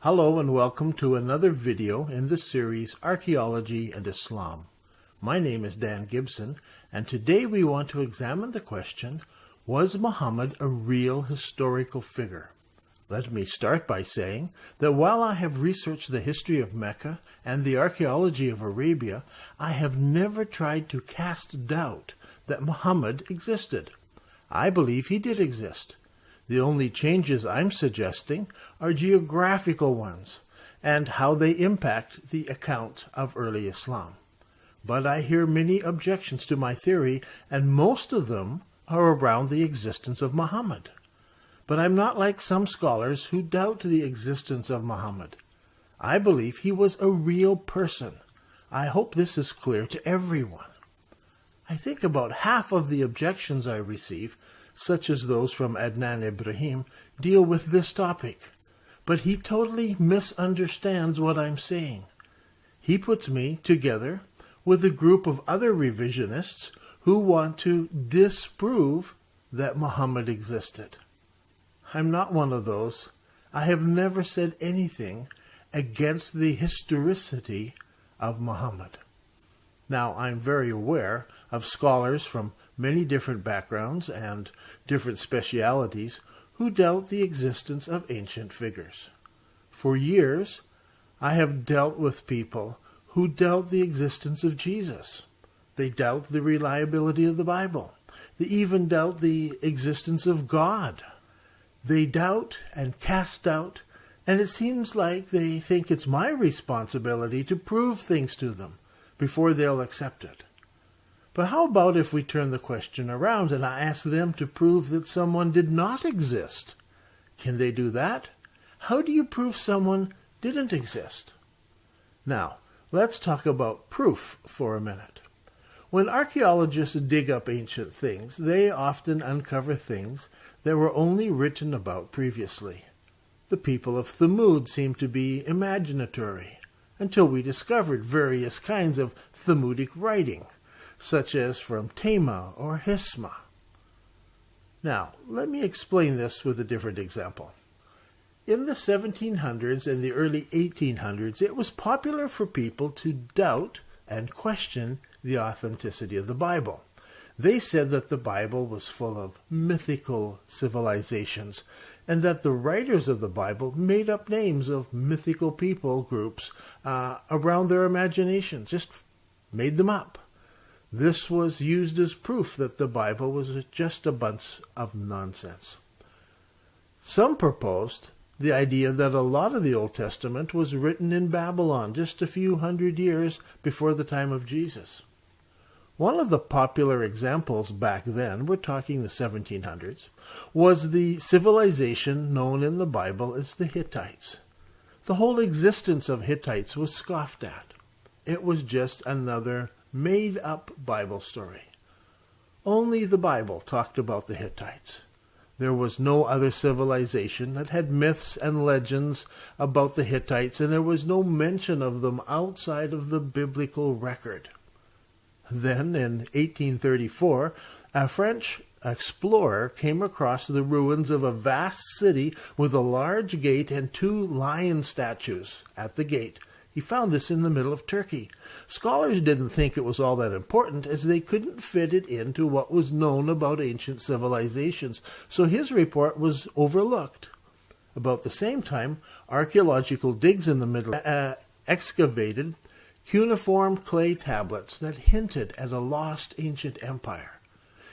Hello and welcome to another video in the series Archaeology and Islam. My name is Dan Gibson, and today we want to examine the question, was Muhammad a real historical figure? Let me start by saying that while I have researched the history of Mecca and the archaeology of Arabia, I have never tried to cast doubt that Muhammad existed. I believe he did exist. The only changes I'm suggesting are geographical ones and how they impact the account of early Islam. But I hear many objections to my theory, and most of them are around the existence of Muhammad. But I'm not like some scholars who doubt the existence of Muhammad. I believe he was a real person. I hope this is clear to everyone. I think about half of the objections I receive, such as those from Adnan Ibrahim, deal with this topic. But he totally misunderstands what I'm saying. He puts me together with a group of other revisionists who want to disprove that Muhammad existed. I'm not one of those. I have never said anything against the historicity of Muhammad. Now, I'm very aware of scholars from many different backgrounds and different specialities who doubt the existence of ancient figures. For years, I have dealt with people who doubt the existence of Jesus. They doubt the reliability of the Bible. They even doubt the existence of God. They doubt and cast doubt, and it seems like they think it's my responsibility to prove things to them before they'll accept it. But how about if we turn the question around and I ask them to prove that someone did not exist? Can they do that? How do you prove someone didn't exist? Now, let's talk about proof for a minute. When archaeologists dig up ancient things, they often uncover things that were only written about previously. The people of Thamud seem to be imaginatory, until we discovered various kinds of Thamudic writing, such as from Tema or Hisma. Now, let me explain this with a different example. In the 1700s and the early 1800s, it was popular for people to doubt and question the authenticity of the Bible. They said that the Bible was full of mythical civilizations, and that the writers of the Bible made up names of mythical people groups around their imaginations, just made them up. This was used as proof that the Bible was just a bunch of nonsense. Some proposed the idea that a lot of the Old Testament was written in Babylon just a few hundred years before the time of Jesus. One of the popular examples back then, we're talking the 1700s, was the civilization known in the Bible as the Hittites. The whole existence of Hittites was scoffed at. It was just another made-up Bible story. Only the Bible talked about the Hittites. There was no other civilization that had myths and legends about the Hittites, and there was no mention of them outside of the biblical record. Then, in 1834, a French explorer came across the ruins of a vast city with a large gate and 2 lion statues at the gate. He found this in the middle of Turkey. Scholars didn't think it was all that important, as they couldn't fit it into what was known about ancient civilizations, so his report was overlooked. About the same time, archaeological digs in the Middle excavated cuneiform clay tablets that hinted at a lost ancient empire.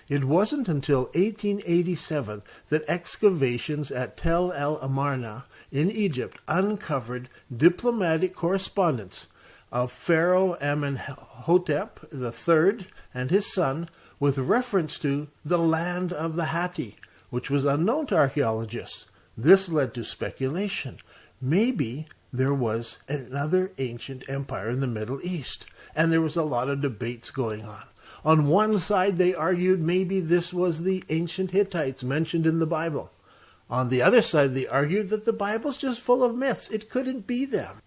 It wasn't until 1887 that excavations at Tel el Amarna in Egypt uncovered diplomatic correspondence of Pharaoh Amenhotep III and his son with reference to the land of the Hatti, which was unknown to archaeologists. This led to speculation. Maybe there was another ancient empire in the Middle East, and there was a lot of debates going on. On one side, they argued maybe this was the ancient Hittites mentioned in the Bible. On the other side, they argued that the Bible's just full of myths. It couldn't be them.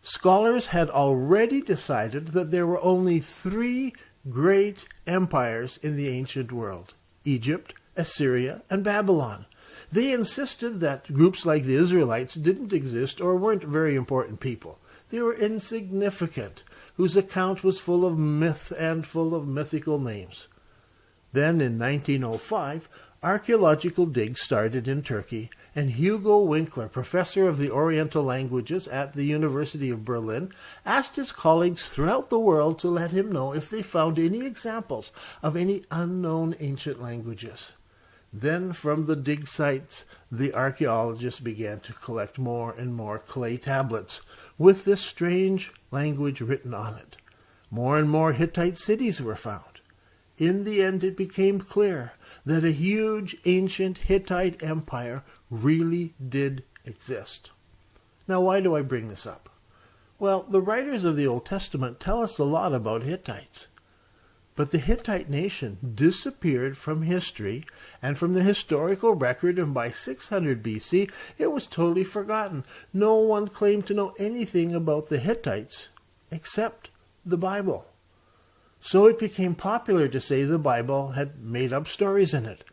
Scholars had already decided that there were only 3 great empires in the ancient world: Egypt, Assyria, and Babylon. They insisted that groups like the Israelites didn't exist or weren't very important people. They were insignificant, whose account was full of myth and full of mythical names. Then in 1905, archaeological digs started in Turkey, and Hugo Winkler, professor of the Oriental languages at the University of Berlin, asked his colleagues throughout the world to let him know if they found any examples of any unknown ancient languages. Then from the dig sites, the archaeologists began to collect more and more clay tablets with this strange language written on it. More and more Hittite cities were found. In the end, it became clear that a huge ancient Hittite empire really did exist. Now, why do I bring this up? Well, the writers of the Old Testament tell us a lot about Hittites. But the Hittite nation disappeared from history and from the historical record, and by 600 BC, it was totally forgotten. No one claimed to know anything about the Hittites except the Bible. So it became popular to say the Bible had made up stories in it.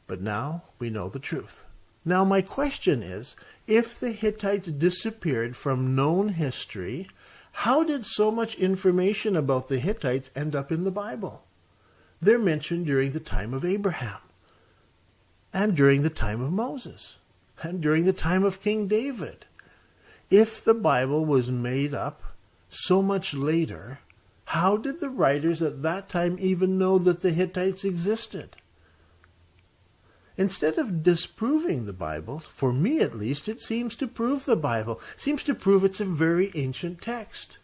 But now we know the truth. Now my question is, if the Hittites disappeared from known history, how did so much information about the Hittites end up in the Bible? They're mentioned during the time of Abraham, and during the time of Moses, and during the time of King David. If the Bible was made up so much later, how did the writers at that time even know that the Hittites existed? Instead of disproving the Bible, for me at least, it seems to prove the Bible. It seems to prove it's a very ancient text.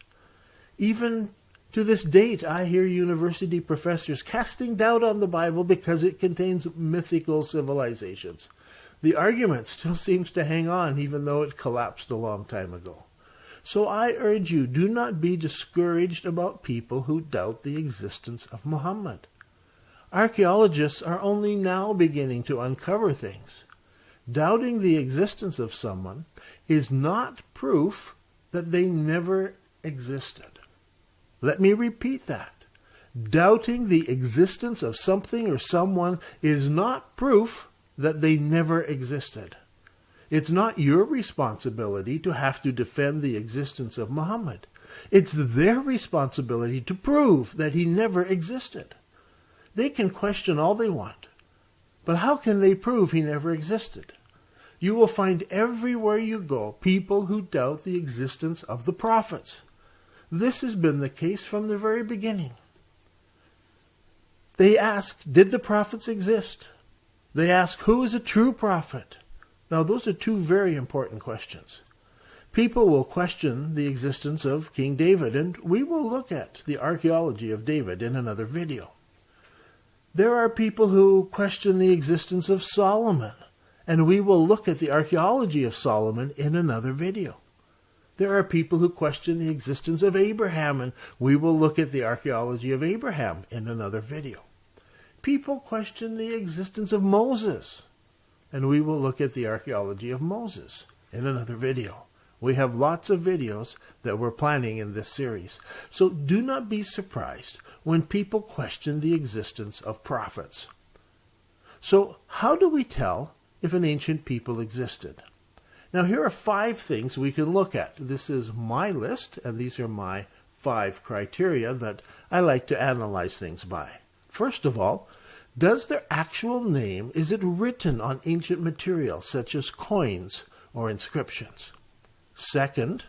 Even to this date, I hear university professors casting doubt on the Bible because it contains mythical civilizations. The argument still seems to hang on, even though it collapsed a long time ago. So I urge you, do not be discouraged about people who doubt the existence of Muhammad. Archaeologists are only now beginning to uncover things. Doubting the existence of someone is not proof that they never existed. Let me repeat that. Doubting the existence of something or someone is not proof that they never existed. It's not your responsibility to have to defend the existence of Muhammad. It's their responsibility to prove that he never existed. They can question all they want, but how can they prove he never existed? You will find everywhere you go people who doubt the existence of the prophets. This has been the case from the very beginning. They ask, did the prophets exist? They ask, who is a true prophet? Now, those are two very important questions. People will question the existence of King David, and we will look at the archaeology of David in another video. There are people who question the existence of Solomon, and we will look at the archaeology of Solomon in another video. There are people who question the existence of Abraham, and we will look at the archaeology of Abraham in another video. People question the existence of Moses, and we will look at the archaeology of Moses in another video. We have lots of videos that we're planning in this series. So do not be surprised when people question the existence of prophets. So how do we tell if an ancient people existed? Now here are 5 things we can look at. This is my list, and these are my 5 criteria that I like to analyze things by. First of all, does their actual name, is it written on ancient material such as coins or inscriptions? Second,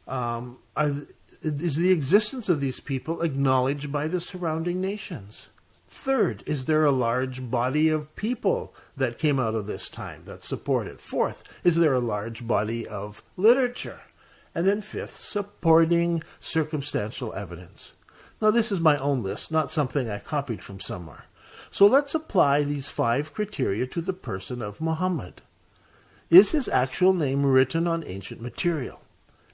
is the existence of these people acknowledged by the surrounding nations? Third, is there a large body of people that came out of this time that support it? Fourth, is there a large body of literature? And then fifth, supporting circumstantial evidence. Now this is my own list, not something I copied from somewhere. So let's apply these 5 criteria to the person of Muhammad. Is his actual name written on ancient material?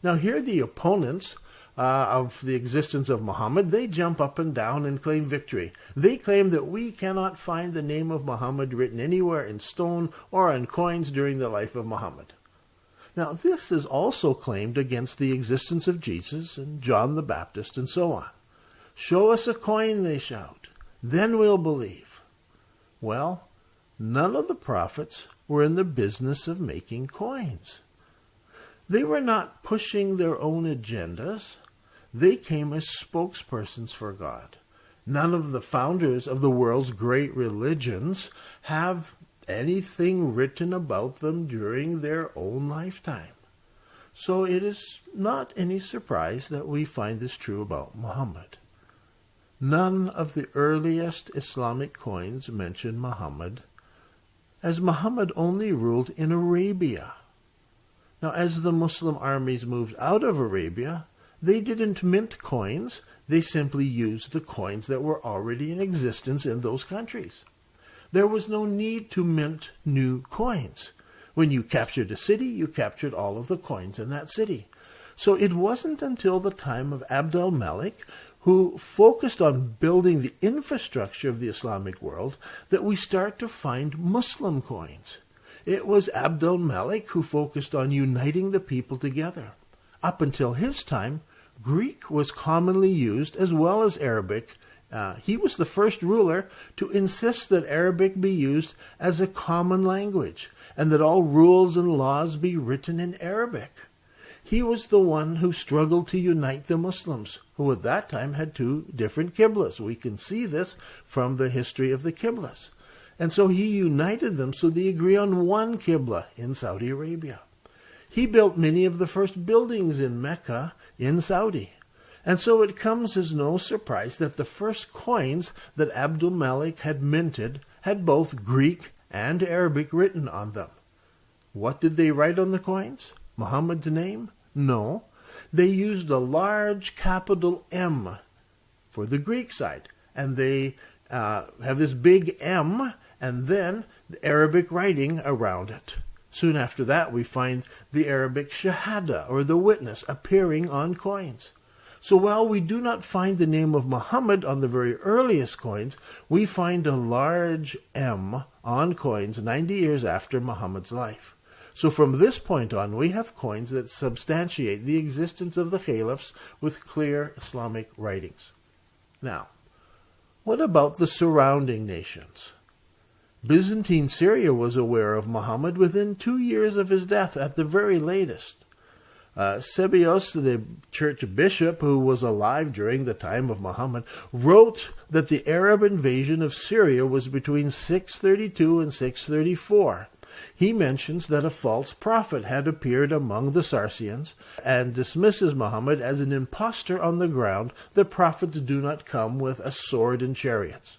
Now here the opponents of the existence of Muhammad, they jump up and down and claim victory. They claim that we cannot find the name of Muhammad written anywhere in stone or on coins during the life of Muhammad. Now this is also claimed against the existence of Jesus and John the Baptist and so on. Show us a coin, they shout. Then we'll believe. Well, none of the prophets were in the business of making coins. They were not pushing their own agendas. They came as spokespersons for God. None of the founders of the world's great religions have anything written about them during their own lifetime. So it is not any surprise that we find this true about Muhammad. None of the earliest Islamic coins mention Muhammad, as Muhammad only ruled in Arabia. Now, as the Muslim armies moved out of Arabia, they didn't mint coins. They simply used the coins that were already in existence in those countries. There was no need to mint new coins. When you captured a city, you captured all of the coins in that city. So it wasn't until the time of Abd al-Malik, who focused on building the infrastructure of the Islamic world, that we start to find Muslim coins. It was Abd al-Malik who focused on uniting the people together. Up until his time, Greek was commonly used as well as Arabic. He was the first ruler to insist that Arabic be used as a common language and that all rules and laws be written in Arabic. He was the one who struggled to unite the Muslims, who at that time had two different Qiblas. We can see this from the history of the Qiblas. And so he united them so they agree on one Qibla in Saudi Arabia. He built many of the first buildings in Mecca in Saudi. And so it comes as no surprise that the first coins that Abdul Malik had minted had both Greek and Arabic written on them. What did they write on the coins? Muhammad's name? No. They used a large capital M for the Greek side. And they have this big M and then the Arabic writing around it. Soon after that, we find the Arabic shahada, or the witness, appearing on coins. So while we do not find the name of Muhammad on the very earliest coins, we find a large M on coins 90 years after Muhammad's life. So from this point on, we have coins that substantiate the existence of the caliphs with clear Islamic writings. Now, what about the surrounding nations? Byzantine Syria was aware of Muhammad within 2 years of his death at the very latest. Sebios, the church bishop who was alive during the time of Muhammad, wrote that the Arab invasion of Syria was between 632 and 634. He mentions that a false prophet had appeared among the Sarsians and dismisses Muhammad as an impostor on the ground that prophets do not come with a sword and chariots.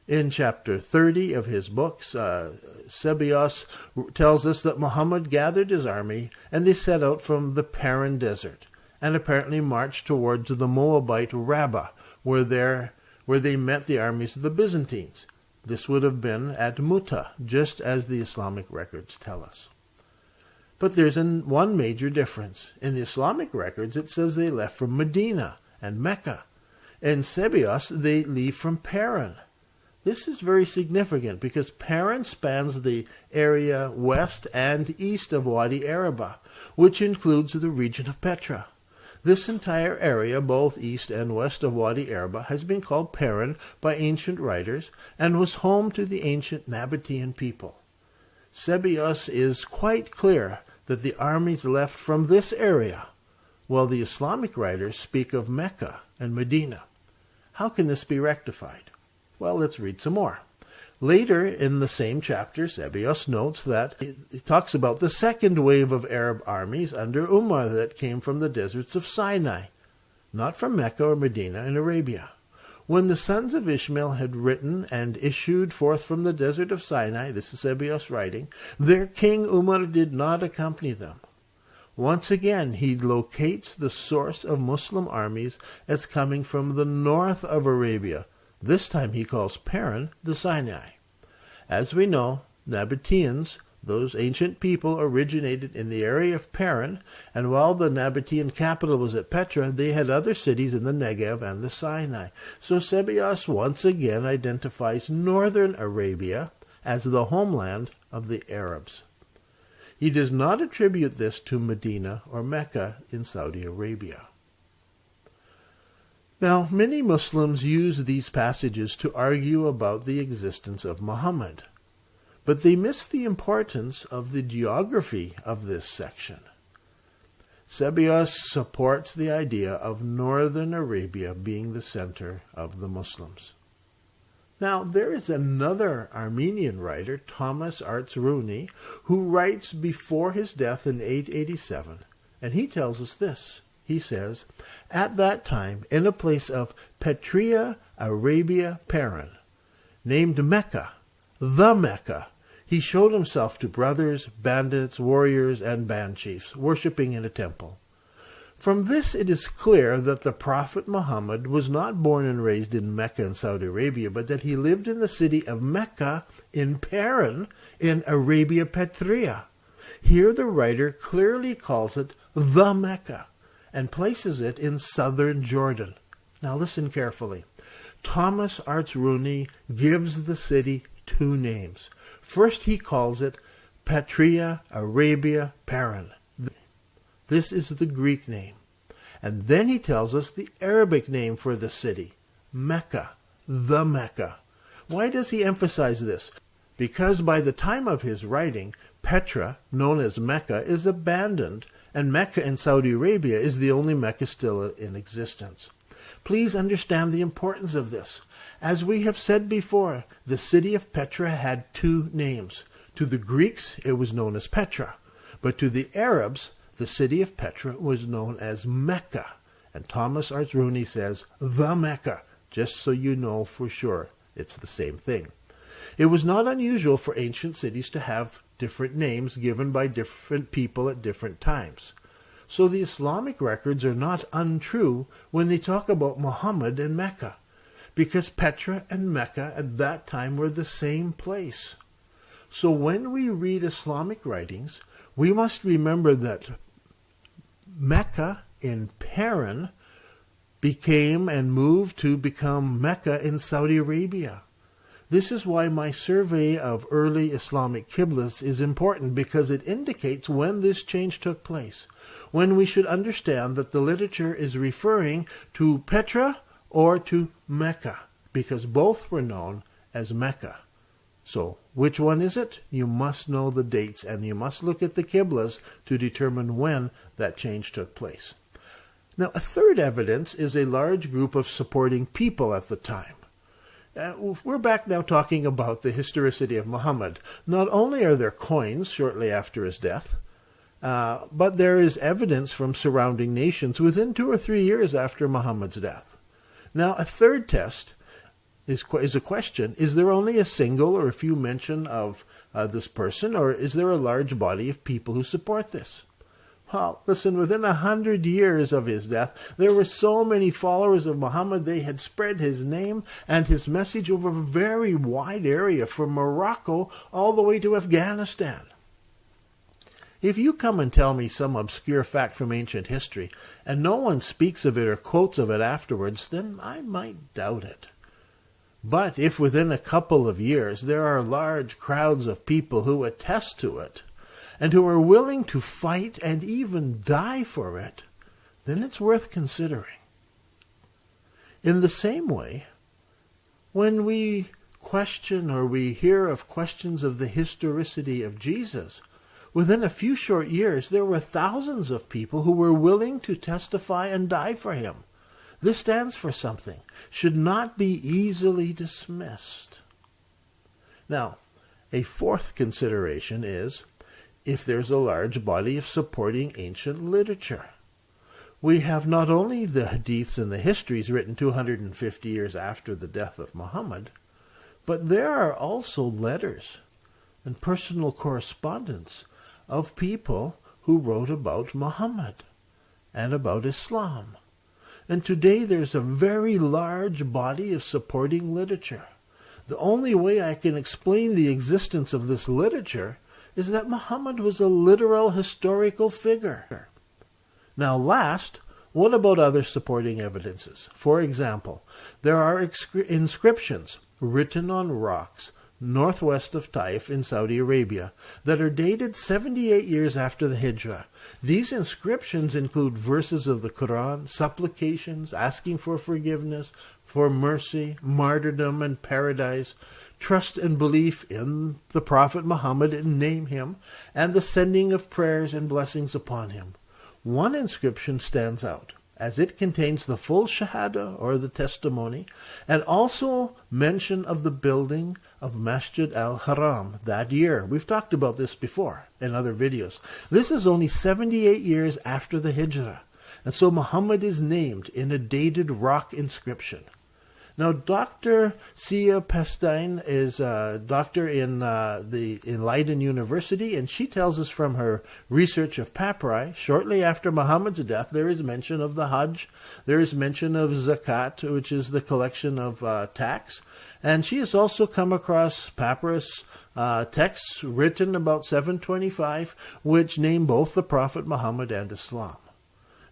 In chapter 30 of his books, Sebios tells us that Muhammad gathered his army and they set out from the Paran desert and apparently marched towards the Moabite Rabbah, where they met the armies of the Byzantines. This would have been at Muta, just as the Islamic records tell us. But there's one major difference. In the Islamic records, it says they left from Medina and Mecca. In Sebios, they leave from Paran. This is very significant because Paran spans the area west and east of Wadi Araba, which includes the region of Petra. This entire area, both east and west of Wadi Araba, has been called Paran by ancient writers and was home to the ancient Nabatean people. Sebios is quite clear that the armies left from this area, while the Islamic writers speak of Mecca and Medina. How can this be rectified? Well, let's read some more. Later in the same chapter, Sebios notes that it talks about the second wave of Arab armies under Umar that came from the deserts of Sinai, not from Mecca or Medina in Arabia. When the sons of Ishmael had written and issued forth from the desert of Sinai, this is Sebios writing, their king Umar did not accompany them. Once again, he locates the source of Muslim armies as coming from the north of Arabia. This time he calls Paran the Sinai. As we know, Nabateans, those ancient people, originated in the area of Paran, and while the Nabatean capital was at Petra, they had other cities in the Negev and the Sinai. So Sebios once again identifies northern Arabia as the homeland of the Arabs. He does not attribute this to Medina or Mecca in Saudi Arabia. Now, many Muslims use these passages to argue about the existence of Muhammad. but they miss the importance of the geography of this section. Sebeos supports the idea of northern Arabia being the center of the Muslims. Now, there is another Armenian writer, Thomas Artzruni, who writes before his death in 887, and he tells us this. He says, "At that time, in a place of Petria, Arabia, Paran, named Mecca, the Mecca, he showed himself to brothers, bandits, warriors, and band chiefs, worshipping in a temple. From this it is clear that the Prophet Muhammad was not born and raised in Mecca in Saudi Arabia, but that he lived in the city of Mecca in Paran in Arabia Petria. Here the writer clearly calls it the Mecca and places it in southern Jordan." Now listen carefully. Thomas Artzruni gives the city two names. First he calls it Petria, Arabia, Paran. This is the Greek name. And then he tells us the Arabic name for the city, Mecca, the Mecca. Why does he emphasize this? Because by the time of his writing, Petra, known as Mecca, is abandoned, and Mecca in Saudi Arabia is the only Mecca still in existence. Please understand the importance of this. As we have said before, the city of Petra had two names. To the Greeks, it was known as Petra, but to the Arabs, the city of Petra was known as Mecca. And Thomas Artzruni says, the Mecca, just so you know for sure it's the same thing. It was not unusual for ancient cities to have different names given by different people at different times. So the Islamic records are not untrue when they talk about Muhammad and Mecca, because Petra and Mecca at that time were the same place. So when we read Islamic writings, we must remember that Mecca in Paran became and moved to become Mecca in Saudi Arabia. This is why my survey of early Islamic Qiblas is important, because it indicates when this change took place, when we should understand that the literature is referring to Petra or to Mecca, because both were known as Mecca. So, which one is it? You must know the dates, and you must look at the Qiblas to determine when that change took place. Now, a third evidence is a large group of supporting people at the time. We're back now talking about the historicity of Muhammad. Not only are there coins shortly after his death, but there is evidence from surrounding nations within 2 or 3 years after Muhammad's death. Now, a third test is a question: is there only a single or a few mention of this person, or is there a large body of people who support this? Well, listen, within 100 years of his death, there were so many followers of Muhammad, they had spread his name and his message over a very wide area, from Morocco all the way to Afghanistan. If you come and tell me some obscure fact from ancient history, and no one speaks of it or quotes of it afterwards, then I might doubt it. But if within a couple of years there are large crowds of people who attest to it, and who are willing to fight and even die for it, then it's worth considering. In the same way, when we question or we hear of questions of the historicity of Jesus, within a few short years there were thousands of people who were willing to testify and die for him. This stands for something, should not be easily dismissed. Now, a fourth consideration is if there's a large body of supporting ancient literature. We have not only the hadiths and the histories written 250 years after the death of Muhammad, but there are also letters and personal correspondence of people who wrote about Muhammad and about Islam. And today there's a very large body of supporting literature. The only way I can explain the existence of this literature is that Muhammad was a literal historical figure. Now last, what about other supporting evidences? For example, there are inscriptions written on rocks northwest of Taif in Saudi Arabia that are dated 78 years after the Hijrah. These inscriptions include verses of the Quran, supplications, asking for forgiveness, for mercy, martyrdom, and paradise, trust and belief in the Prophet Muhammad and name him, and the sending of prayers and blessings upon him. One inscription stands out, as it contains the full Shahada, or the testimony, and also mention of the building of Masjid al-Haram that year. We've talked about this before in other videos. This is only 78 years after the Hijrah, and so Muhammad is named in a dated rock inscription. Now, Dr. Sia Pestein is a doctor in Leiden University, and she tells us from her research of papyri, shortly after Muhammad's death, there is mention of the Hajj, there is mention of Zakat, which is the collection of tax, and she has also come across papyrus texts written about 725, which name both the Prophet Muhammad and Islam.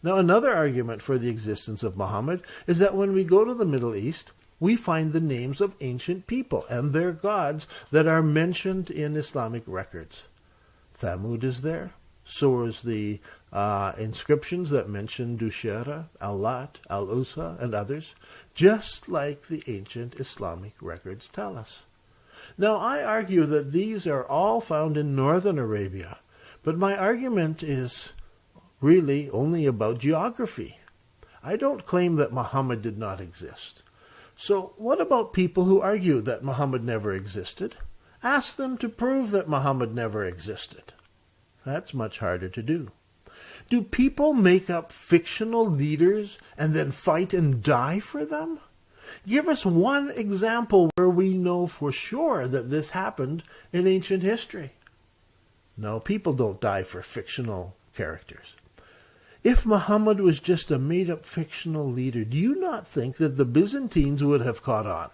Now, another argument for the existence of Muhammad is that when we go to the Middle East, we find the names of ancient people and their gods that are mentioned in Islamic records. Thamud is there. So is the inscriptions that mention Dushera, Al-Lat, Al-Usa, and others, just like the ancient Islamic records tell us. Now, I argue that these are all found in northern Arabia, but my argument is really only about geography. I don't claim that Muhammad did not exist. So what about people who argue that Muhammad never existed? Ask them to prove that Muhammad never existed. That's much harder to do. Do people make up fictional leaders and then fight and die for them? Give us one example where we know for sure that this happened in ancient history. No, people don't die for fictional characters. If Muhammad was just a made-up fictional leader, do you not think that the Byzantines would have caught on,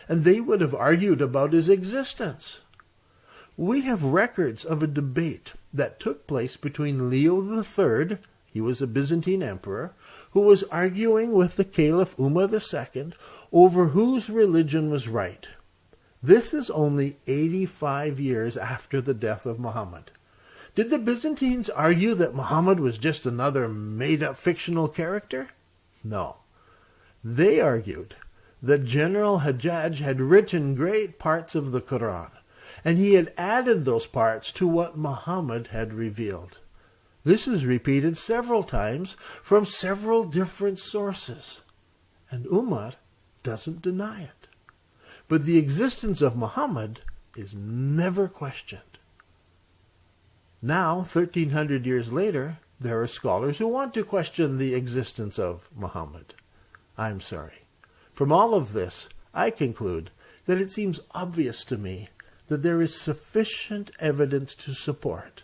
and they would have argued about his existence? We have records of a debate that took place between Leo III, he was a Byzantine emperor, who was arguing with the Caliph Umar II over whose religion was right. This is only 85 years after the death of Muhammad. Did the Byzantines argue that Muhammad was just another made-up fictional character? No. They argued that General Hajjaj had written great parts of the Quran, and he had added those parts to what Muhammad had revealed. This is repeated several times from several different sources, and Umar doesn't deny it. But the existence of Muhammad is never questioned. Now, 1,300 years later, there are scholars who want to question the existence of Muhammad. I'm sorry. From all of this, I conclude that it seems obvious to me that there is sufficient evidence to support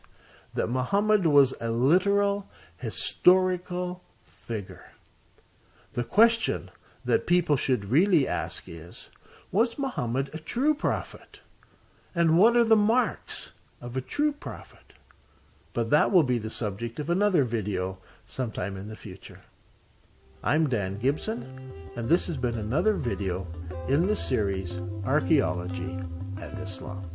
that Muhammad was a literal, historical figure. The question that people should really ask is, was Muhammad a true prophet? And what are the marks of a true prophet? But that will be the subject of another video sometime in the future. I'm Dan Gibson, and this has been another video in the series Archaeology and Islam.